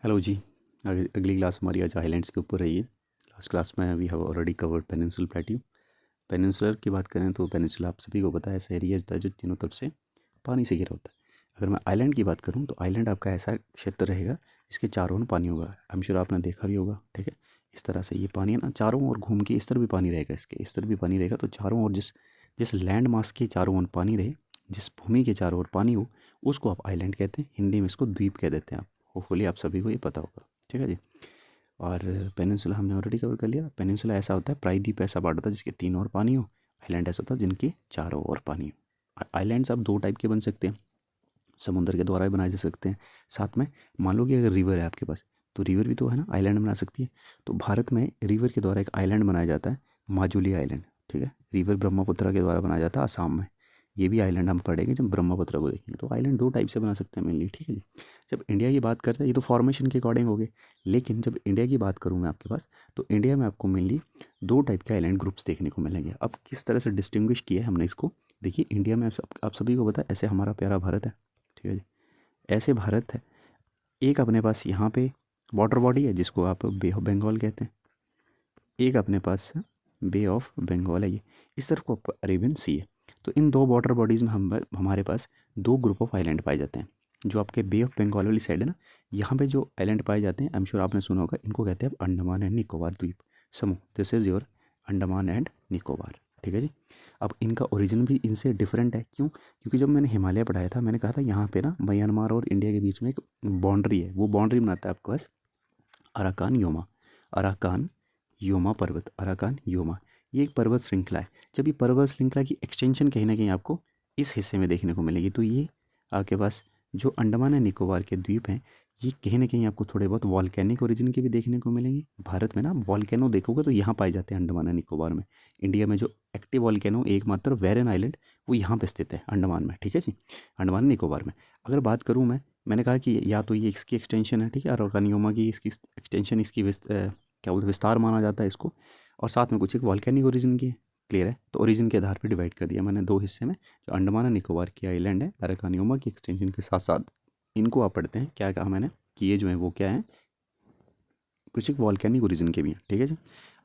Hello जी। अगली class हमारी आज आइलैंड्स के ऊपर रही है। लास्ट क्लास में we have already covered peninsular plateau. Peninsular की बात करें तो पेनिनसुला आप सभी को पता है ऐसा एरिया होता है जो तीनों तरफ से पानी से घिरा होता है। अगर मैं आइलैंड की बात करूँ तो आइलैंड आपका ऐसा क्षेत्र रहेगा जिसके चारों ओर पानी होगा। आई एम श्योर आपने देखा भी होगा, ठीक है। इस तरह से ये पानी है ना, चारों ओर घूम के इस तरफ भी पानी रहेगा, इसके इस तरफ भी पानी रहेगा। तो चारों ओर जिस जिस लैंड मास के चारों ओर पानी रहे, जिस भूमि के चारों ओर पानी हो, उसको आप आइलैंड कहते हैं। हिंदी में इसको द्वीप कह देते हैं। आप होपफुली आप सभी को ये पता होगा, ठीक है जी। और पेनिनसुला हमने ऑलरेडी कवर कर लिया। पेनिनसुला ऐसा होता है, प्रायद्वीप ऐसा पार्ट होता है जिसके तीन ओर पानी हो। आइलैंड ऐसा होता है जिनके चारों ओर पानी हो। आइलैंड्स आप दो टाइप के बन सकते हैं, समुद्र के द्वारा भी बनाए जा सकते हैं। साथ में मान लो कि अगर रिवर है आपके पास, तो रिवर भी तो है ना, आइलैंड बना सकती है। तो भारत में रिवर के द्वारा एक आइलैंड बनाया जाता है, माजुली आइलैंड, ठीक है। रिवर ब्रह्मपुत्र के द्वारा बनाया जाता है आसाम में। ये भी आइलैंड हम पढ़ेंगे जब ब्रह्मपुत्र को देखेंगे। तो आइलैंड दो टाइप से बना सकते हैं मेनली, ठीक है जी। जब इंडिया की बात करते हैं, ये तो फॉर्मेशन के अकॉर्डिंग हो गए। लेकिन जब इंडिया की बात करूँ मैं आपके पास, तो इंडिया में आपको मेनली दो टाइप के आइलैंड ग्रुप्स देखने को मिलेंगे। अब किस तरह से डिस्टिंग्विश किया है हमने इसको, देखिए। इंडिया में आप सभी को पता है, ऐसे हमारा प्यारा भारत है, ठीक है जी। ऐसे भारत है, एक अपने पास यहाँ पे वाटर बॉडी है जिसको आप बे ऑफ बंगाल कहते हैं। एक अपने पास बे ऑफ बंगाल है, ये इस तरफ को अरेबियन सी है। तो इन दो वाटर बॉडीज़ में हमारे पास दो ग्रुप ऑफ आइलैंड पाए जाते हैं। जो आपके बे ऑफ बंगाल वाली साइड है ना, यहाँ पे जो आइलैंड पाए जाते हैं, आई एम श्योर आपने सुना होगा, इनको कहते हैं अंडमान एंड निकोबार द्वीप समूह। This is your Andaman and Nicobar, ठीक है जी। अब इनका ओरिजिन भी इनसे डिफरेंट है, क्यों? क्योंकि जब मैंने हिमालय पढ़ाया था, मैंने कहा था यहाँ पे ना म्यांमार और इंडिया के बीच में एक बाउंड्री है। वो बाउंड्री बनाता है आपके पास अराकान योमा। अराकान योमा पर्वत, अराकान योमा, ये एक पर्वत श्रृंखला है। जब ये पर्वत श्रृंखला की एक्सटेंशन कहीं ना कहीं आपको इस हिस्से में देखने को मिलेगी, तो ये आपके पास जो अंडमान एंड निकोबार के द्वीप हैं, ये कहीं ना कहीं आपको थोड़े बहुत वॉल्केनिक ओरिजिन के भी देखने को मिलेंगे। भारत में ना वॉल्केनो देखोगे तो यहाँ पाए जाते हैं अंडमान एंड निकोबार में। इंडिया में जो एक्टिव वॉल्केनो एकमात्र वेरन आइलैंड, वो यहाँ पे स्थित है अंडमान में, ठीक है जी, अंडमान निकोबार में। अगर बात करूँ मैंने कहा कि या तो ये इसकी एक्सटेंशन है, ठीक है, अराकान योमा की इसकी एक्सटेंशन, इसकी क्या बोलते विस्तार माना जाता है इसको। और साथ में कुछ एक वॉल्केनिक ओरिजिन की है, क्लियर है। तो ओरिजिन के आधार पर डिवाइड कर दिया मैंने दो हिस्से में। जो अंडमान एंड निकोबार की आइलैंड है अराकान योमा की एक्सटेंशन के साथ साथ, इनको आप पढ़ते हैं, क्या कहा मैंने कि ये जो है वो क्या है, कुछ एक वॉल्केनिक ओरिजिन के भी हैं, ठीक है जी।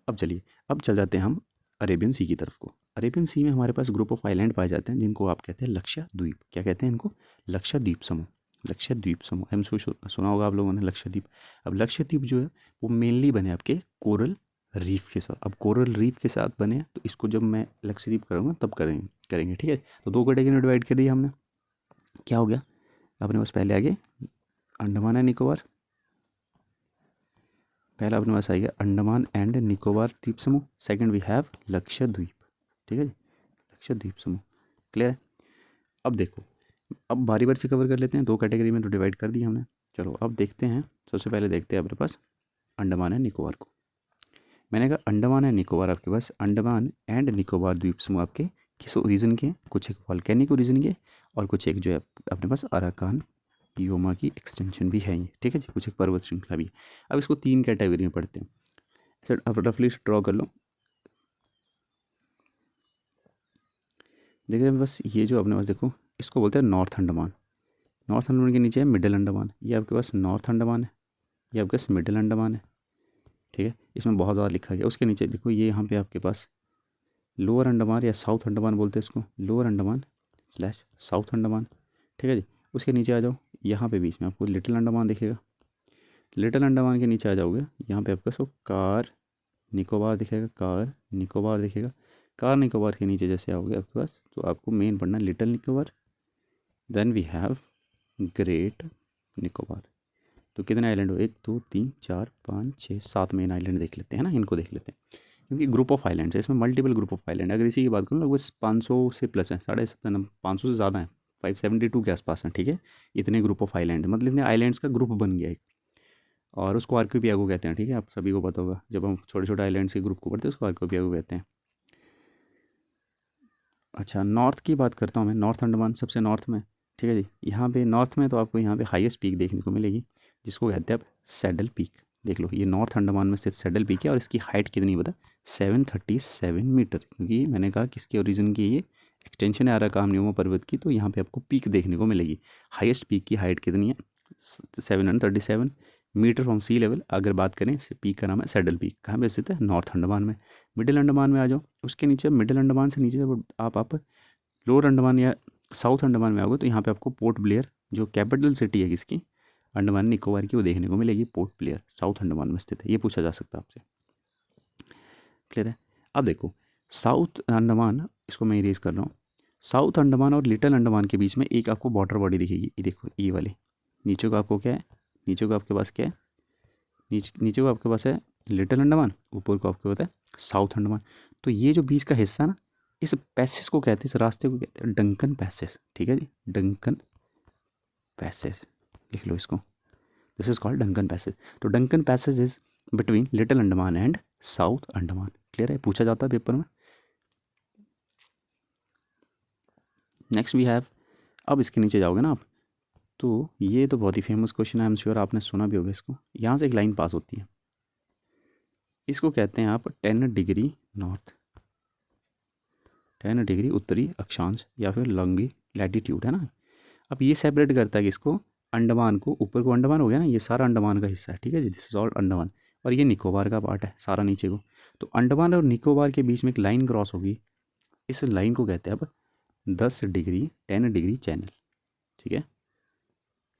अब चलिए, अब चल जाते हैं हम अरेबियन सी की तरफ को। अरेबियन सी में हमारे पास ग्रुप ऑफ आइलैंड पाए जाते हैं जिनको आप कहते हैं लक्षद्वीप। क्या कहते हैं इनको? लक्षद्वीप समूह। लक्षद्वीप समूह, हम सुना होगा आप लोगों ने लक्षद्वीप। अब लक्षद्वीप जो है वो मेनली बने आपके कोरल रीफ के साथ। अब कोरल रीफ के साथ बने, तो इसको जब मैं लक्षद्वीप करूँगा तब करेंगे, ठीक है। तो दो कैटेगरी में डिवाइड कर दिया हमने। क्या हो गया अपने पास? पहले आगे अंडमान एंड निकोबार, पहला अपने पास आएगा अंडमान एंड निकोबार द्वीप समूह। सेकंड वी हैव लक्षद्वीप, ठीक है जी, लक्षद्वीप समूह, क्लियर है। अब देखो, अब बारी बारी से कवर कर लेते हैं। दो कैटेगरी में तो डिवाइड कर दिया हमने। चलो अब देखते हैं, सबसे पहले देखते हैं अपने पास अंडमान एंड निकोबार को। मैंने कहा अंडमान एंड निकोबार आपके पास, अंडमान एंड निकोबार द्वीप समूह आपके किस ओरिजिन के? कुछ एक वॉल्केनिक ओरिजिन के, और कुछ एक जो है अपने पास अराकान योमा की एक्सटेंशन भी है ये, ठीक है जी, कुछ एक पर्वत श्रृंखला भी है। अब इसको तीन कैटेगरी में पढ़ते हैं। सर अब रफली ड्रॉ कर लो। देखिए बस ये जो अपने पास देखो, इसको बोलते हैं नॉर्थ अंडमान। नॉर्थ अंडमान के नीचे है मिडिल अंडमान। ये आपके पास नॉर्थ अंडमान है, ये आपके पास मिडिल अंडमान है, ठीक है। इसमें बहुत ज़्यादा लिखा गया। उसके नीचे देखो, ये यहाँ पे आपके पास लोअर अंडमान या साउथ अंडमान बोलते हैं इसको, lower Andaman slash south Andaman, ठीक है जी। उसके नीचे आ जाओ, यहाँ पे बीच में आपको लिटिल अंडमान दिखेगा। लिटिल अंडमान के नीचे आ जाओगे, यहाँ पे आपको सो कार निकोबार दिखेगा, कार निकोबार दिखेगा। कार निकोबार के नीचे जैसे आओगे आपके पास, तो आपको मेन पढ़ना है little Nicobar, then we have great Nicobar. तो कितने आइलैंड हो? 1 2 3 4 5 6 7 मेन आइलैंड देख लेते हैं ना, इनको देख लेते हैं। क्योंकि ग्रुप ऑफ आइलैंड्स है, इसमें मल्टीपल ग्रुप ऑफ आइलैंड। अगर इसी की बात करूँ लगभग 500 से प्लस है, 550 से ज़्यादा है, 572 के आसपास हैं, ठीक है। इतने ग्रुप ऑफ आइलैंड, मतलब इतने आइलैंड्स का ग्रुप बन गया एक, और उसको आर्कियोपियागो कहते हैं, ठीक है। आप सभी को पता होगा, जब हम छोटे छोटे आइलैंड्स के ग्रुप को पढ़ते हैं उसको आर्कियोपियागो कहते हैं। अच्छा, नॉर्थ की बात करता हूँ मैं, नॉर्थ अंडमान सबसे नॉर्थ में, ठीक है जी। यहाँ पे नॉर्थ में तो आपको यहाँ पे हाईएस्ट पीक देखने को मिलेगी, जिसको कहते हैं आप सैडल पीक। देख लो, ये नॉर्थ अंडमान में स्थित सैडल पीक है, और इसकी हाइट कितनी बता? 737 मीटर। क्योंकि मैंने कहा किसके ओरिजिन की ये एक्सटेंशन है अराकान योमा पर्वत की, तो यहाँ पे आपको पीक देखने को मिलेगी। हाईएस्ट पीक की हाइट कितनी है? 737 मीटर फ्रॉम सी लेवल अगर बात करें, पीक का नाम है सैडल पीक। कहाँ पे स्थित है? नॉर्थ अंडमान में। मिडिल अंडमान में आ जाओ, उसके नीचे मिडिल अंडमान से नीचे जब आप लोअर अंडमान या साउथ अंडमान में आओगे तो यहाँ पे आपको पोर्ट ब्लेयर, जो कैपिटल सिटी है किसकी, अंडमान निकोबार की, वो देखने को मिलेगी। पोर्ट ब्लेयर साउथ अंडमान में स्थित है, ये पूछा जा सकता है आपसे। क्लियर है? अब देखो साउथ अंडमान, इसको मैं इरेज कर रहा हूँ। साउथ अंडमान और लिटिल अंडमान के बीच में एक आपको वाटर बॉडी दिखेगी, ये देखो, ये वाली। नीचे को आपको क्या है? नीचे को आपके पास क्या है? नीचे को आपके पास है लिटिल अंडमान, ऊपर को आपके पास है साउथ अंडमान। तो ये जो बीच का हिस्सा ना, इस पैसेज को कहते हैं, इस रास्ते को कहते हैं डंकन पैसेज। ठीक है जी, डंकन पैसेज लिख लो इसको, this is called Duncan passage. तो Duncan passage is between Little Andaman and South Andaman. Clear है? पूछा जाता है पेपर में। नेक्स्ट वी हैव, अब इसके नीचे जाओगे ना आप, तो ये तो बहुत ही फेमस क्वेश्चन है, आई एम श्योर आपने सुना भी होगा इसको। यहाँ से एक लाइन पास होती है, इसको कहते हैं आप 10 डिग्री नॉर्थ, 10 डिग्री उत्तरी अक्षांश, या फिर लॉन्गी लैटिट्यूड, है ना। अब ये सेपरेट करता है कि इसको, अंडमान को, ऊपर को अंडमान हो गया ना, ये सारा अंडमान का हिस्सा है। ठीक है जी, दिस इज ऑल अंडमान। और ये निकोबार का पार्ट है सारा नीचे को। तो अंडमान और निकोबार के बीच में एक लाइन क्रॉस होगी, इस लाइन को कहते हैं अब 10 डिग्री 10 डिग्री चैनल। ठीक है,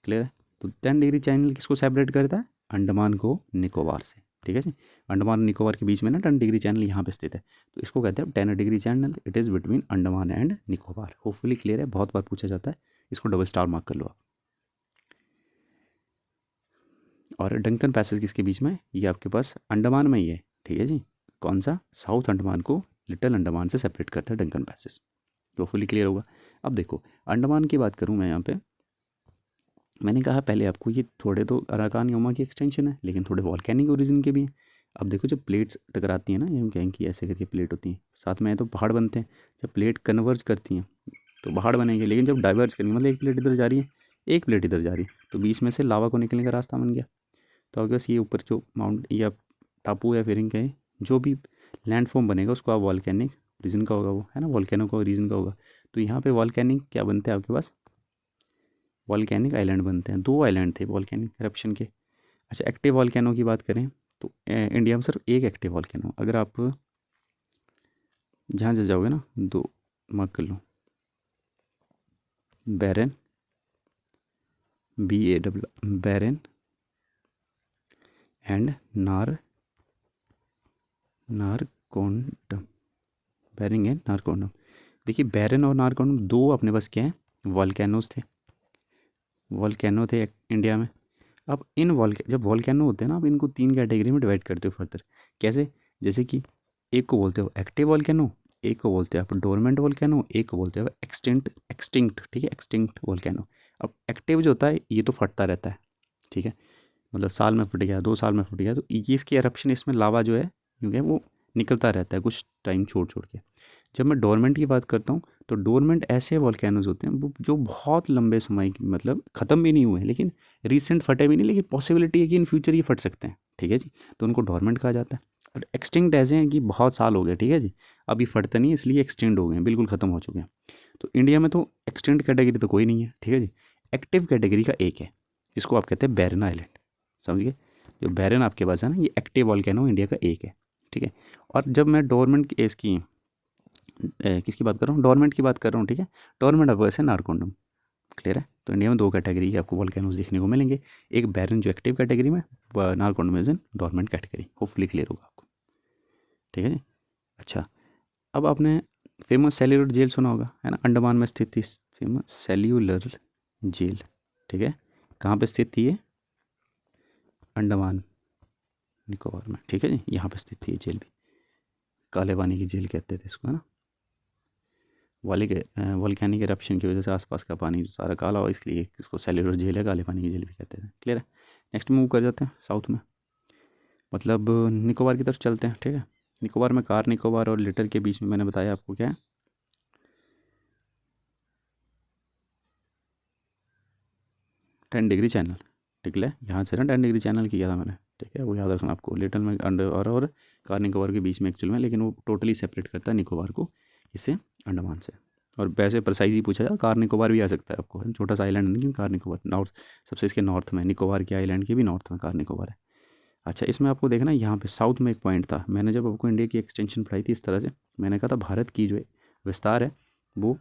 क्लियर है? तो 10 डिग्री चैनल किसको सेपरेट करता है? अंडमान को निकोबार से। ठीक है जी, अंडमान और निकोबार के बीच में ना 10 डिग्री चैनल यहाँ पे स्थित है, तो इसको कहते हैं 10 degree channel. It is between Andaman and Nicobar. Hopefully clear है, बहुत बार पूछा जाता है, इसको डबल स्टार मार्क कर लो आप। और डंकन पैसेज किसके बीच में? ये आपके पास अंडमान में ही है। ठीक है जी, कौन सा? साउथ अंडमान को लिटिल अंडमान से सेपरेट करता है डंकन पैसेज। होपफुली क्लियर होगा। अब देखो अंडमान की बात करूँ मैं यहाँ पे, मैंने कहा पहले आपको ये थोड़े तो अराकान योमा की एक्सटेंशन है, लेकिन थोड़े वॉल्केनिक ओरिजिन के भी हैं। अब देखो जब प्लेट्स टकराती हैं ना, ये हम कहें कि ऐसे करके प्लेट होती हैं, साथ में तो पहाड़ बनते हैं। जब प्लेट कन्वर्ज करती हैं तो पहाड़ बनेंगे, लेकिन जब डाइवर्ज करेंगे, मतलब एक प्लेट इधर जा रही है, एक प्लेट इधर जा रही है, तो बीच में से लावा को निकलने का रास्ता बन गया। तो आपके पास ये ऊपर जो माउंट या टापू या फिर कहें, जो भी लैंड फॉर्म बनेगा उसको आप वॉल्केनिक रीजन का होगा, वो है ना, वॉल्केनो का रीजन का होगा। तो यहाँ पे वॉल्केनिक क्या बनते हैं आपके पास? वॉल्केनिक आइलैंड बनते हैं। 2 आइलैंड थे वॉल्केनिक करप्शन के। अच्छा, एक्टिव वॉल्केनो की बात करें तो इंडिया में सिर्फ एक एक्टिव वॉल्केनो। अगर आप जहाँ जा जाओगे ना, 2 मार्क कर लो, Barren, Barren and Narcondam, Barren and Narcondam. देखिए बैरन और नारकोंडम 2 अपने पास क्या है? वॉल्केनोज थे, वॉल्केनो थे इंडिया में। अब इन जब वॉल्केनो होते हैं ना, आप इनको 3 कैटेगरी में डिवाइड करते हो फर्दर। कैसे? जैसे कि एक को बोलते हो एक्टिव वॉल्केनो, एक को बोलते हो आप डोरमेंट वॉल्केनो, एक को बोलते हो एक्सटिंक्ट। ठीक है, एक्सटिंक्ट वॉल्केनो। अब एक्टिव जो होता है ये तो फटता रहता है। ठीक है, मतलब साल में फट गया, 2 साल में फट गया, तो ये इसकी एरप्शन, इसमें लावा जो है क्योंकि वो निकलता रहता है कुछ टाइम छोड़ के। जब मैं डोरमेंट की बात करता हूँ तो डोरमेंट ऐसे वॉल्केनोज होते हैं जो बहुत लंबे समय की, मतलब ख़त्म भी नहीं हुए हैं, लेकिन रिसेंट फटे भी नहीं, लेकिन पॉसिबिलिटी है कि इन फ्यूचर ये फट सकते हैं। ठीक है जी, तो उनको डोरमेंट कहा जाता है। और एक्सटिंक्ट ऐसे हैं कि बहुत साल हो गए, ठीक है जी, अब ये फटते नहीं, इसलिए एक्सटेंड हो गए हैं, बिल्कुल ख़त्म हो चुके हैं। तो इंडिया में तो एक्सटेंड कैटेगरी तो कोई नहीं है। ठीक है जी, एक्टिव कैटेगरी का एक है, जिसको आप कहते हैं बैरन आइलैंड। समझ गए? जो बैरन आपके पास है ना, ये एक्टिव वॉल्केनो इंडिया का एक है। ठीक है, और जब मैं डोरमेंट की इसकी किसकी बात कर रहा हूँ? डोरमेंट की बात कर रहा हूँ। ठीक है, डोरमेंट आपको ऐसे नारकोंडम। क्लियर है? तो इंडिया में 2 कैटेगरी के आपको वॉल्केनोज देखने को मिलेंगे, एक बैरन जो एक्टिव कैटेगरी में, Narcondam is in dormant category. Hopefully clear होगा आपको। ठीक है जी। अच्छा, अब आपने फेमस सेल्यूलर जेल सुना होगा, है ना, अंडमान में स्थित थी फेमस सेल्यूलर जेल। ठीक है, कहाँ पे स्थित थी ये? अंडमान निकोबार में। ठीक है जी, यहाँ पे स्थित थी ये जेल भी, काले पानी की जेल कहते थे इसको, है ना। वॉल्केनिक एरप्शन की वजह से आसपास का पानी जो सारा काला हुआ, इसलिए इसको सेल्यूलर जेल है, काले पानी की जेल भी कहते हैं। क्लियर है? नेक्स्ट मूव कर जाते हैं साउथ में, मतलब निकोबार की तरफ चलते हैं। ठीक है, निकोबार में कार निकोबार और लिटिल के बीच में मैंने बताया आपको क्या है, 10 डिग्री चैनल। ठीक है, यहाँ से ना 10 डिग्री चैनल किया था मैंने। ठीक है, वो याद रखना आपको। लिटिल में अंडर और कार निकोबार के बीच में एक्चुअल में, लेकिन वो टोटली सेपरेट करता है निकोबार को इससे, अंडमान से। और वैसे प्रिसाइज ही पूछा जाए कार निकोबार भी आ सकता है आपको, है ना, छोटा सा आइलैंड नहीं कार निकोबार, नॉर्थ सबसे इसके नॉर्थ में, निकोबार के आइलैंड के भी नॉर्थ में कार निकोबार है। अच्छा, इसमें आपको देखना यहाँ पे साउथ में एक पॉइंट था, मैंने जब आपको इंडिया की एक्सटेंशन पढ़ाई थी इस तरह से, मैंने कहा था भारत की जो विस्तार है वो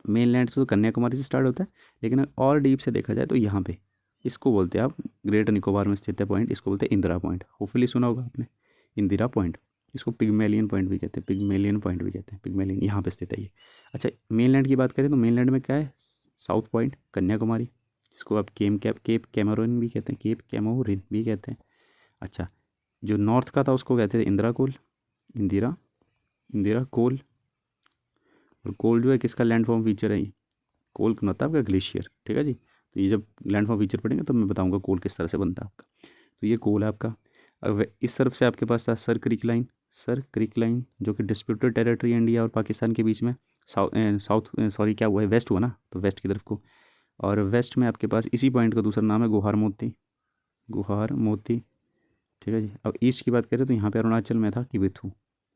मेनलैंड से तो कन्याकुमारी से स्टार्ट होता है, लेकिन और डीप से देखा जाए तो यहाँ पे इसको बोलते हैं आप, ग्रेटर निकोबार में स्थित है पॉइंट, इसको बोलते हैं इंदिरा पॉइंट, होपफुली सुना होगा आपने इंदिरा पॉइंट। इसको पिग्मेलियन पॉइंट भी कहते हैं, पिग्मेलियन पॉइंट भी कहते हैं, पिग्मेलियन यहाँ पे स्थित है ये। अच्छा, मेनलैंड की बात करें तो मेनलैंड में क्या है, साउथ पॉइंट कन्याकुमारी, जिसको आप केप कैमोरिन भी कहते हैं, केप कैमोरिन भी कहते हैं। अच्छा, जो नॉर्थ का था उसको कहते थे इंदिरा कोल, इंदिरा इंदिरा कोल। और कोल जो है किसका लैंडफॉर्म फीचर है, ये कोल कौन होता है आपका, ग्लेशियर, ठीक है जी। तो ये जब लैंडफॉर्म फीचर पढ़ेंगे तो मैं बताऊंगा कोल किस तरह से बनता है आपका। तो ये कोल है आपका। अब इस तरफ से आपके पास था सर क्रिक लाइन, सर क्रिक लाइन जो कि डिस्प्यूटेड टेरिटरी इंडिया और पाकिस्तान के बीच में, साउथ सॉरी क्या हुआ है, वेस्ट हुआ ना, तो वेस्ट की तरफ को। और वेस्ट में आपके पास इसी पॉइंट का दूसरा नाम है गुहार मोती, गुहार मोती, ठीक है जी। अब ईस्ट की बात करें तो यहाँ पे अरुणाचल में था किबिथू,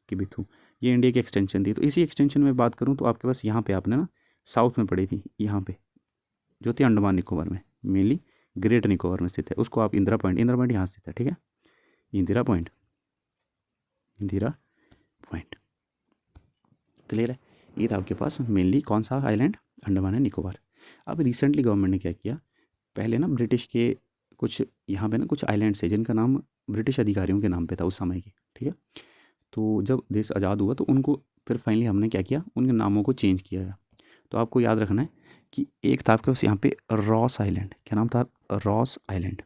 किबिथू, ये इंडिया की एक्सटेंशन थी। तो इसी एक्सटेंशन में बात करूँ तो आपके पास यहाँ पे आपने ना साउथ में पड़ी थी, यहाँ पे जो थी अंडमान निकोबार में, मेनली ग्रेट निकोबार में स्थित है, उसको आप इंदिरा पॉइंट, इंदिरा पॉइंट यहाँ स्थित है, ठीक है, Indira point, Indira point, clear है। ये था आपके पास मेनली कौन सा आइलैंड, अंडमान एंड निकोबार। अब रिसेंटली गवर्नमेंट ने क्या किया, पहले ना ब्रिटिश के कुछ यहाँ पे ना कुछ आइलैंड्स है जिनका नाम ब्रिटिश अधिकारियों के नाम पे था उस समय के, ठीक है। तो जब देश आज़ाद हुआ तो उनको फिर फाइनली हमने क्या किया, उनके नामों को चेंज किया गया। तो आपको याद रखना है कि एक था आपके पास यहाँ पे रॉस आइलैंड, क्या नाम था, रॉस आइलैंड।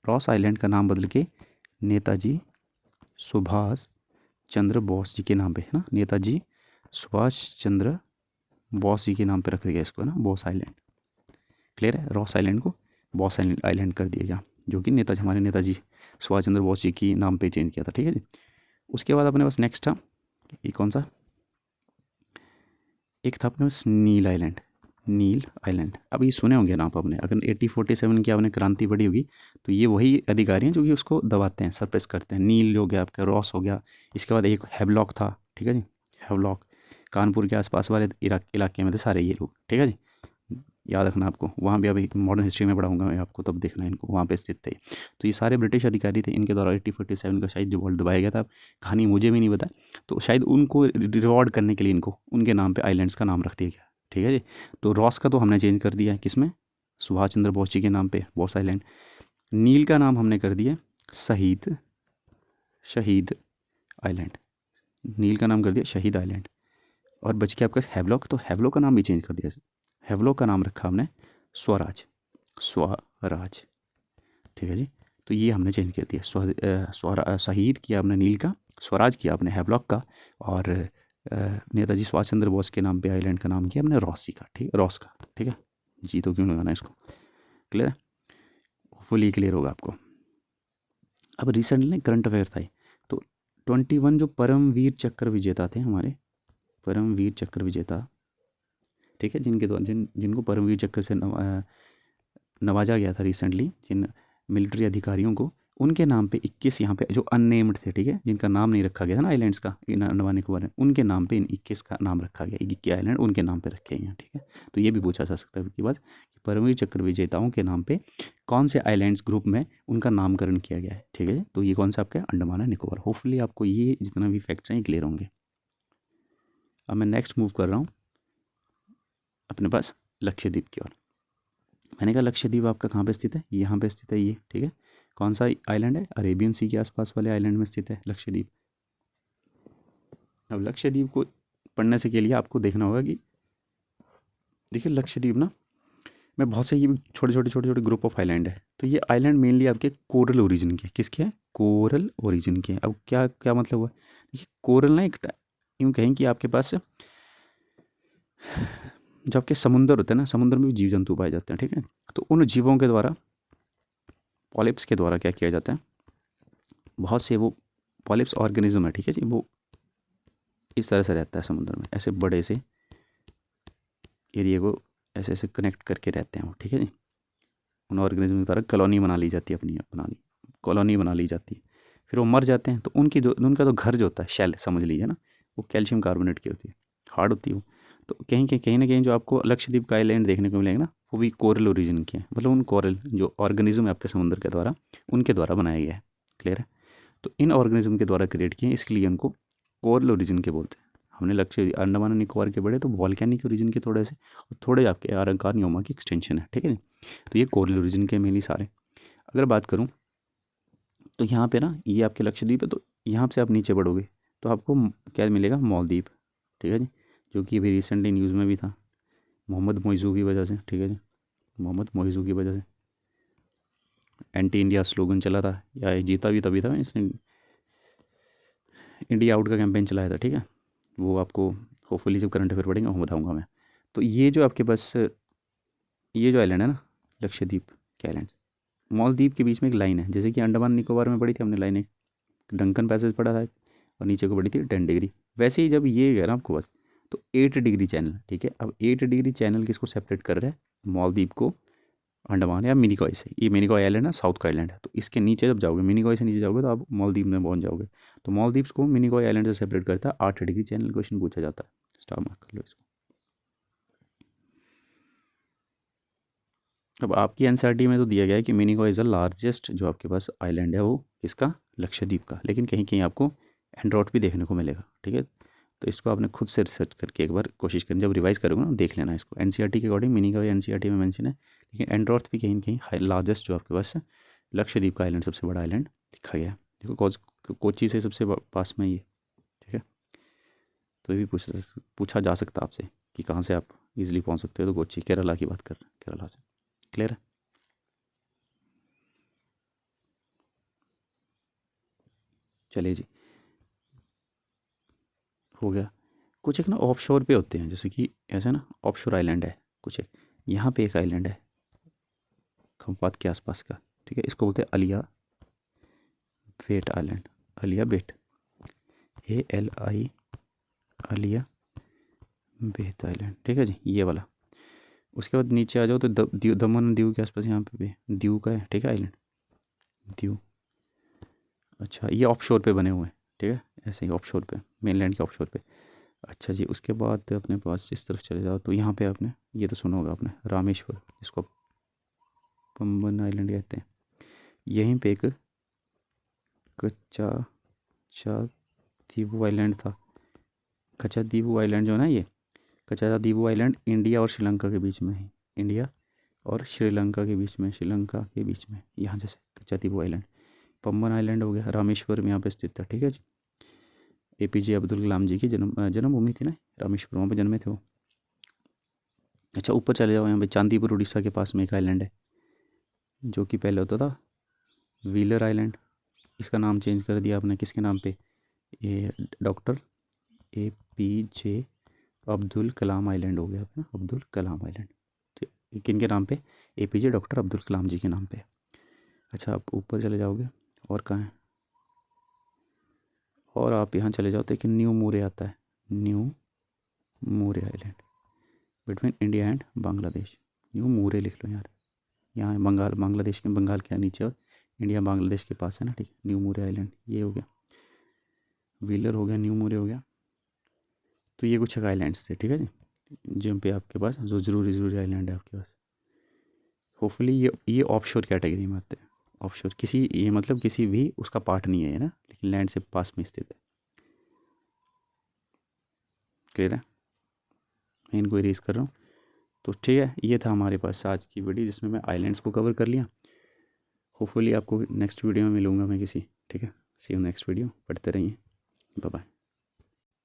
रॉस आइलैंड का नाम बदल के नेताजी सुभाष चंद्र बोस जी के नाम पे, है ना, नेताजी सुभाष चंद्र बोस जी के नाम पे रख दिया इसको, है ना, बोस आइलैंड, क्लियर है। रॉस आइलैंड को बॉस आइलैंड कर दिया गया, जो कि नेताजी हमारे नेताजी सुभाष चंद्र बोस जी की नाम पे चेंज किया था, ठीक है जी। उसके बाद अपने पास नेक्स्ट था ये कौन सा, एक था अपने पास नील आइलैंड, नील आइलैंड। अब ये सुने होंगे ना आप अपने, अगर 1847 की आपने क्रांति पढ़ी होगी तो ये वही अधिकारी हैं जो कि उसको दबाते हैं, सरप्रेस करते हैं। नील हो गया आपका, रॉस हो गया, इसके बाद एक हैवलॉक था, ठीक है जी, हैवलॉक कानपुर के आसपास वाले इलाके में थे सारे ये लोग, ठीक है जी, याद रखना आपको। वहाँ भी अभी मॉडर्न हिस्ट्री में पढ़ाऊंगा मैं आपको, तब देखना इनको, वहाँ पे स्थित थे। तो ये सारे ब्रिटिश अधिकारी थे, इनके द्वारा 1847 का शायद रिवॉल्ट दबाया गया था, कहानी मुझे भी नहीं पता। तो शायद उनको रिवॉर्ड करने के लिए इनको उनके नाम पे आइलैंड्स का नाम रख दिया गया, ठीक है जी। तो रॉस का तो हमने चेंज कर दिया है, किसमें, सुभाष चंद्र बोस जी के नाम पे बॉस आइलैंड। नील का नाम हमने कर दिया शहीद, शहीद आइलैंड, नील का नाम कर दिया शहीद आइलैंड। और बच के आपका हैवलॉक, तो हैवलॉक का नाम भी चेंज कर दिया, हैवलॉक का नाम रखा हमने स्वराज, स्वराज, ठीक है जी। तो ये हमने चेंज कर दिया, शहीद किया आपने नील का, स्वराज किया आपने हैवलॉक का, और नेताजी सुभाष चंद्र बोस के नाम पे आइलैंड का नाम किया हमने रॉस जी का, ठीक है, रॉस का, ठीक है जी। तो क्यों लगाना इसको, क्लियर है, फुली क्लियर होगा आपको। अब रिसेंटली करंट अफेयर था, तो 21 जो परमवीर चक्र विजेता थे हमारे, परमवीर चक्र विजेता, ठीक है, जिनके द्वारा जिनको परमवीर चक्र से नवाजा गया था रिसेंटली, जिन मिलिट्री अधिकारियों को, उनके नाम पे 21 यहाँ पे जो अननेम्ड थे, ठीक है, जिनका नाम नहीं रखा गया था ना आइलैंड्स का, इन अंडमान निकोबार में, उनके नाम पे इन 21 का नाम रखा गया, 21 आइलैंड उनके नाम पे रखे गए हैं, ठीक है। तो ये भी पूछा जा सकता है उसके बाद कि परमवीर चक्र विजेताओं के नाम पे कौन से आइलैंड्स ग्रुप में उनका नामकरण किया गया है, ठीक है। तो ये कौन सा आपका अंडमान एंड निकोबार। होपफुली आपको ये जितना भी फैक्ट्स हैं ये क्लियर होंगे। अब मैं नेक्स्ट मूव कर रहा हूँ अपने पास लक्षद्वीप की ओर। मैंने कहा लक्षद्वीप आपका कहाँ पे स्थित है, यहाँ पे स्थित है ये, ठीक है। कौन सा आइलैंड है, अरेबियन सी के आसपास वाले आइलैंड में स्थित है लक्षद्वीप। अब लक्षद्वीप को पढ़ने से के लिए आपको देखना होगा कि देखिए लक्षद्वीप ना में बहुत से ये छोटे छोटे ग्रुप ऑफ आइलैंड है। तो ये आइलैंड मेनली आपके कोरल ओरिजिन के, किसके हैं, कोरल ओरिजिन के। अब क्या क्या मतलब हुआ, देखिए कोरल ना एक यूँ कहें कि आपके पास जो आपके समुंदर होते हैं ना, समुद्र में भी जीव जंतु पाए जाते हैं, ठीक है। तो उन जीवों के द्वारा, पॉलिप्स के द्वारा क्या किया जाता है, बहुत से वो पॉलिप्स ऑर्गेनिज्म है, ठीक है जी, वो इस तरह से रहता है समुद्र में, ऐसे बड़े से एरिया को ऐसे ऐसे कनेक्ट करके रहते हैं वो, ठीक है जी। उन ऑर्गेनिज्म के द्वारा कॉलोनी बना ली जाती है, अपनी कॉलोनी बना ली जाती है, फिर वो मर जाते हैं। तो उनका तो घर जो होता है शेल समझ लीजिए ना, वो कैल्शियम कार्बोनेट की होती है, हार्ड होती है वो। तो कहीं ना कहीं जो आपको लक्षद्वीप का आइलैंड देखने को मिलेगा ना, वो भी कोरल ओरिजिन के हैं, मतलब उन कोरल जो ऑर्गेनिज्म है आपके समुद्र के द्वारा, उनके द्वारा बनाया गया है। क्लियर है? तो इन ऑर्गेनिज्म के द्वारा क्रिएट किए हैं, इसलिए उनको कोरल ओरिजिन के बोलते हैं। हमने लक्ष्य अंडमान और निकोबार के बड़े तो वॉल्केनिक ओरिजिन के थोड़े से, और थोड़े आपके आरंकार न्योमा की एक्सटेंशन है। ठीक है जी? तो ये कोरल ओरिजिन के मेनली सारे। अगर बात करूँ तो यहाँ पे ना ये आपके लक्षद्वीप है, तो यहाँ से आप नीचे बढ़ोगे तो आपको क्या मिलेगा? मालदीव। ठीक है जी? जो कि अभी रिसेंटली न्यूज़ में भी था, मोहम्मद मोइज़ू की वजह से। ठीक है जी? मोहम्मद मोइज़ू की वजह से एंटी इंडिया स्लोगन चला था, या ये जीता भी तभी था, इसने इंडिया आउट का कैंपेन चलाया था। ठीक है? वो आपको होपफुली जब करंट अफेयर पढ़ेंगे वो बताऊँगा मैं। तो ये जो आपके पास ये जो आइलैंड है ना, लक्षद्वीप के आइलैंड, मालदीव के बीच में एक लाइन है, जैसे कि अंडमान निकोबार में पढ़ी थी हमने लाइन, एक डंकन पैसेज पढ़ा था और नीचे को पढ़ी थी 10 डिग्री। वैसे ही जब ये गया ना आपको बस, तो 8 डिग्री चैनल। ठीक है? अब 8 डिग्री चैनल किसको सेपरेट कर रहा है? मालदीव को अंडमान या मिनिकॉय से। ये मिनिकॉय आइलैंड है, साउथ का आइलैंड है, तो इसके नीचे जब जाओगे, मिनिकॉय से नीचे जाओगे तो आप मालदीव में पहुंच जाओगे। तो मालदीव्स को मिनिकॉय आइलैंड से सेपरेट करता है 8 डिग्री चैनल। क्वेश्चन पूछा जाता है, स्टार मार्क कर लो इसको। अब आपकी एनसीईआरटी में तो दिया गया है कि मिनिकॉय इज़ द लार्जेस्ट जो आपके पास आइलैंड है, वो किसका? लक्षद्वीप का। लेकिन कहीं कहीं आपको एंड्रॉट भी देखने को मिलेगा। ठीक है? तो इसको आपने खुद से रिसर्च करके एक बार कोशिश करनी, जब रिवाइज करोगे ना देख लेना इसको। एनसीईआरटी के अकॉर्डिंग मिनिकॉय एनसीईआरटी में मेंशन है, लेकिन एंड्रॉट भी कहीं ना कहीं लार्जेस्ट जो आपके पास है लक्षद्वीप का आइलैंड, सबसे बड़ा आइलैंड दिखा गया है। देखो कोची से सबसे पास में ये। ठीक है? तो ये भी पूछा जा सकता है आपसे कि कहाँ से आप इजीली पहुँच सकते हो, तो कोची, केरला की बात कर रहे हैं, केरला से। क्लियर है? चलिए जी, हो गया। कुछ एक ना ऑफ शोर पे होते हैं, जैसे कि ऐसा ना ऑफ शोर आइलैंड है कुछ एक, यहाँ पे एक आइलैंड है खम्पात के आसपास का। ठीक है? इसको बोलते हैं अलिया बेट आइलैंड, अलिया बेट, ALI, अलिया बेट आइलैंड। ठीक है जी? ये वाला। उसके बाद नीचे आ जाओ तो दमन दीव के आसपास, यहाँ पे भी दीव का है। ठीक है? आइलैंड दीव। अच्छा, ये ऑफ शोर पे बने हुए हैं। ठीक है? ऐसे ही ऑफ शोर पे, मेनलैंड के ऑफ शोर पे। अच्छा जी, उसके बाद अपने पास इस तरफ चले जाओ तो यहाँ पे आपने ये तो सुना होगा आपने, रामेश्वर, जिसको पंबन आइलैंड कहते हैं। यहीं पे एक कच्चा चा दीवू आइलैंड था। कच्चा दीवू आइलैंड जो है ना, ये कच्चा दीवू आइलैंड इंडिया और श्रीलंका के बीच में है। इंडिया और श्रीलंका के बीच में, श्रीलंका के बीच में यहाँ जैसे कच्चा दीवू आइलैंड। पंबन आइलैंड हो गया, रामेश्वर में यहाँ पे स्थित था। ठीक है जी? APJ अब्दुल कलाम जी की जन्मभूमि थी ना रामेश्वर, वहाँ पे जन्मे थे वो। अच्छा, ऊपर चले जाओ, यहाँ पे चांदीपुर उड़ीसा के पास में एक आइलैंड है, जो कि पहले होता था व्हीलर आइलैंड। इसका नाम चेंज कर दिया आपने किसके नाम पे? ये doctor APJ Abdul Kalam island हो गया अपना, अब्दुल कलाम आइलैंड। तो ये किन के नाम पे? APJ डॉक्टर अब्दुल कलाम जी के नाम पे। अच्छा, आप ऊपर चले जाओगे और कहाँ है? और आप यहाँ चले जाओ तो एक न्यू मोरे आता है, New Moore island, between India and Bangladesh. New Moore लिख लो यार, यहाँ है बंगाल, बांग्लादेश के, बंगाल के नीचे और इंडिया बांग्लादेश के पास है ना। ठीक, न्यू मोरे आइलैंड ये हो गया, व्हीलर हो गया, न्यू मोरे हो गया। तो ये कुछ आइलैंड्स थे। ठीक है जी? जिन पे आपके पास जो ज़रूरी आइलैंड है आपके पास। होपफुली ये ऑफशोर कैटेगरी में आते हैं। ऑफशोर किसी, ये मतलब किसी भी उसका पार्ट नहीं है ना, लेकिन लैंड से पास में स्थित है। क्लियर है? मैं इनको इरेज कर रहा हूँ। तो ठीक है, ये था हमारे पास आज की वीडियो, जिसमें मैं आइलैंड्स को कवर कर लिया। होपफुली आपको नेक्स्ट वीडियो में मिलूँगा मैं किसी। ठीक है? सी यू नेक्स्ट वीडियो, पढ़ते रहिए। Bye bye.